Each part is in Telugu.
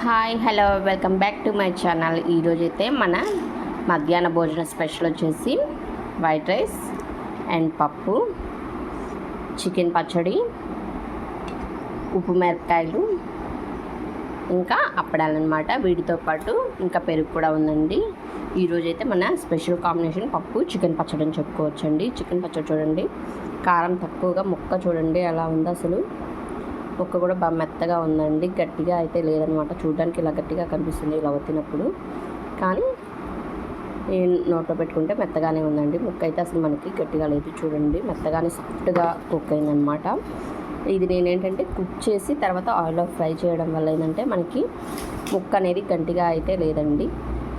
Hi hello welcome back to my channel. ఈరోజైతే మన మధ్యాహ్న భోజన స్పెషల్ వచ్చేసి వైట్ రైస్ అండ్ పప్పు, చికెన్ పచ్చడి, ఉప్పు మిరపకాయలు, ఇంకా అప్పడాలన్నమాట. వీటితో పాటు ఇంకా పెరుగు కూడా ఉందండి. ఈరోజైతే మన స్పెషల్ కాంబినేషన్ పప్పు చికెన్ పచ్చడి అని చెప్పుకోవచ్చండి. చికెన్ పచ్చడి చూడండి, కారం తక్కువగా, ముక్క చూడండి ఎలా ఉందో అసలు. ముక్క కూడా బాగా మెత్తగా ఉందండి, గట్టిగా అయితే లేదనమాట. చూడడానికి ఇలా గట్టిగా కనిపిస్తుంది ఇలా వచ్చినప్పుడు, కానీ నోట్లో పెట్టుకుంటే మెత్తగానే ఉందండి. ముక్క అయితే అసలు మనకి గట్టిగా లేదు, చూడండి మెత్తగానే సాఫ్ట్గా కుక్ అయిందనమాట. ఇది నేనేంటంటే కుక్ చేసి తర్వాత ఆయిల్లో ఫ్రై చేయడం వల్ల ఏంటంటే మనకి ముక్క అనేది గట్టిగా అయితే లేదండి,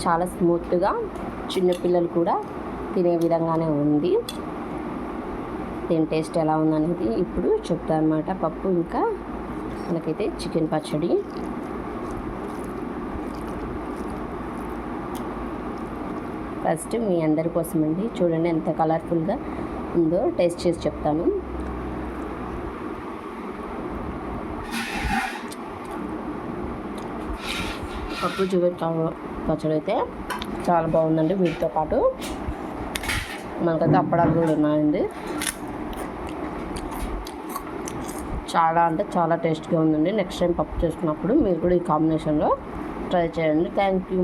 చాలా స్మూత్గా చిన్నపిల్లలు కూడా తినే విధంగానే ఉంది. దీని టేస్ట్ ఎలా ఉందనేది ఇప్పుడు చెప్తాను అనమాట. పప్పు ఇంకా మనకైతే చికెన్ పచ్చడి. ఫస్ట్ మీ అందరి కోసం అండి, చూడండి ఎంత కలర్ఫుల్గా ఉందో, టేస్ట్ చేసి చెప్తాను. పప్పు చికెన్ పచ్చడి అయితే చాలా బాగుందండి. వీటితో పాటు మనకైతే అప్పడాలు కూడా ఉన్నాయండి. చాలా అంటే చాలా టేస్ట్గా ఉందండి. నెక్స్ట్ టైం పప్పు చేసుకున్నప్పుడు మీరు కూడా ఈ కాంబినేషన్లో ట్రై చేయండి. Thank you.